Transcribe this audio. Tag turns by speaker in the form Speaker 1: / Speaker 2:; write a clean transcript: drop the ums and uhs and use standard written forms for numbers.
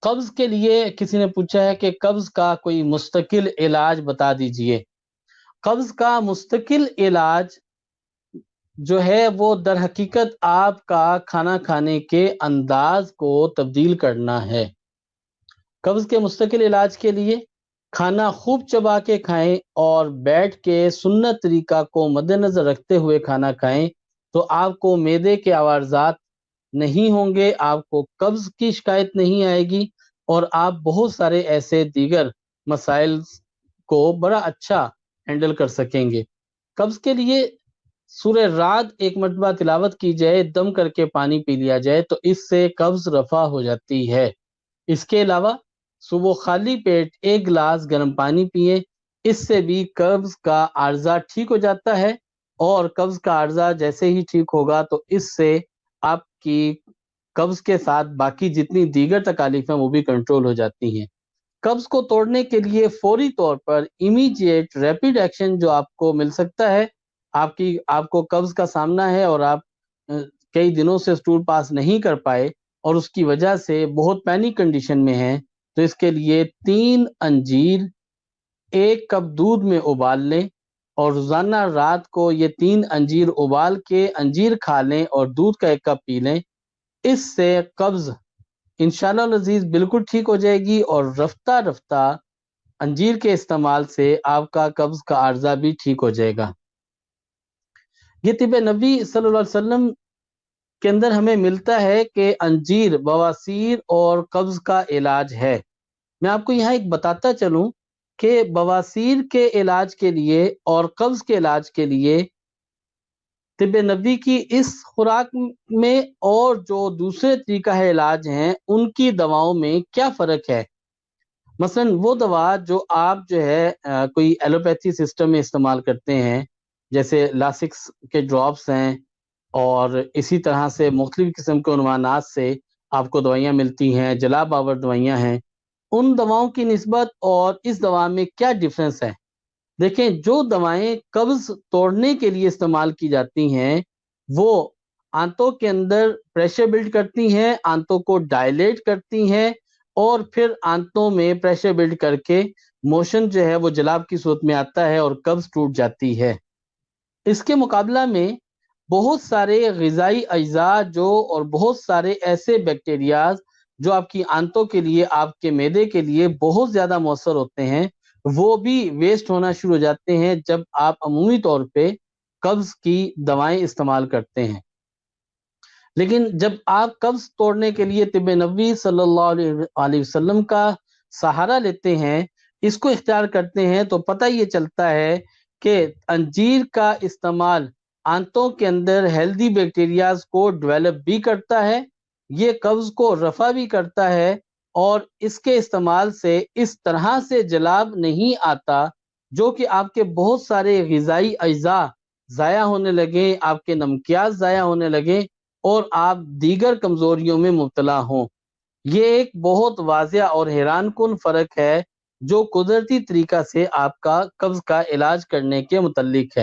Speaker 1: قبض کے لیے کسی نے پوچھا ہے کہ قبض کا کوئی مستقل علاج بتا دیجئے۔ قبض کا مستقل علاج جو ہے وہ در حقیقت آپ کا کھانا کھانے کے انداز کو تبدیل کرنا ہے۔ قبض کے مستقل علاج کے لیے کھانا خوب چبا کے کھائیں اور بیٹھ کے سنت طریقہ کو مد نظر رکھتے ہوئے کھانا کھائیں تو آپ کو معدے کے عوارضات نہیں ہوں گے، آپ کو قبض کی شکایت نہیں آئے گی، اور آپ بہت سارے ایسے دیگر مسائل کو بڑا اچھا ہینڈل کر سکیں گے۔ قبض کے لیے سورہ رعد ایک مرتبہ تلاوت کی جائے، دم کر کے پانی پی لیا جائے تو اس سے قبض رفع ہو جاتی ہے۔ اس کے علاوہ صبح خالی پیٹ ایک گلاس گرم پانی پئیں، اس سے بھی قبض کا عارضہ ٹھیک ہو جاتا ہے، اور قبض کا عارضہ جیسے ہی ٹھیک ہوگا تو اس سے آپ کی قبض کے ساتھ باقی جتنی دیگر تکالیف ہیں وہ بھی کنٹرول ہو جاتی ہیں۔ قبض کو توڑنے کے لیے فوری طور پر امیڈیٹ ریپڈ ایکشن جو آپ کو مل سکتا ہے، آپ کو قبض کا سامنا ہے اور آپ کئی دنوں سے اسٹول پاس نہیں کر پائے اور اس کی وجہ سے بہت پینک کنڈیشن میں ہیں، تو اس کے لیے 3 انجیر 1 کپ دودھ میں ابال لیں، اور روزانہ رات کو یہ 3 انجیر ابال کے انجیر کھا لیں اور دودھ کا 1 کپ پی لیں۔ اس سے قبض انشاءاللہ العزیز بالکل ٹھیک ہو جائے گی، اور رفتہ رفتہ انجیر کے استعمال سے آپ کا قبض کا عارضہ بھی ٹھیک ہو جائے گا۔ یہ طب نبی صلی اللہ علیہ وسلم کے اندر ہمیں ملتا ہے کہ انجیر بواسیر اور قبض کا علاج ہے۔ میں آپ کو یہاں ایک بتاتا چلوں کہ بواسیر کے علاج کے لیے اور قبض کے علاج کے لیے طب نبی کی اس خوراک میں اور جو دوسرے طریقہ علاج ہیں ان کی دواؤں میں کیا فرق ہے۔ مثلا وہ دوا جو آپ جو ہے کوئی ایلوپیتھی سسٹم میں استعمال کرتے ہیں، جیسے لاسکس کے ڈراپس ہیں، اور اسی طرح سے مختلف قسم کے عنوانات سے آپ کو دوائیاں ملتی ہیں، جلاب آور دوائیاں ہیں، ان دواؤں کی نسبت اور اس دوا میں کیا ڈفرینس ہے۔ دیکھیں، جو دوائیں قبض توڑنے کے لیے استعمال کی جاتی ہیں وہ آنتوں کے اندر پریشر بلڈ کرتی ہیں، آنتوں کو ڈائلیٹ کرتی ہیں، اور پھر آنتوں میں پریشر بلڈ کر کے موشن جو ہے وہ جلاب کی صورت میں آتا ہے اور قبض ٹوٹ جاتی ہے۔ اس کے مقابلہ میں بہت سارے غذائی اجزاء اور بہت سارے ایسے بیکٹیریاز جو آپ کی آنتوں کے لیے، آپ کے معدے کے لیے بہت زیادہ مؤثر ہوتے ہیں، وہ بھی ویسٹ ہونا شروع ہو جاتے ہیں جب آپ عمومی طور پہ قبض کی دوائیں استعمال کرتے ہیں۔ لیکن جب آپ قبض توڑنے کے لیے طب نبوی صلی اللہ علیہ وسلم کا سہارا لیتے ہیں، اس کو اختیار کرتے ہیں، تو پتہ یہ چلتا ہے کہ انجیر کا استعمال آنتوں کے اندر ہیلدی بیکٹیریاز کو ڈیولپ بھی کرتا ہے، یہ قبض کو رفع بھی کرتا ہے، اور اس کے استعمال سے اس طرح سے جلاب نہیں آتا جو کہ آپ کے بہت سارے غذائی اجزاء ضائع ہونے لگیں، آپ کے نمکیات ضائع ہونے لگیں، اور آپ دیگر کمزوریوں میں مبتلا ہوں۔ یہ ایک بہت واضح اور حیران کن فرق ہے جو قدرتی طریقہ سے آپ کا قبض کا علاج کرنے کے متعلق ہے۔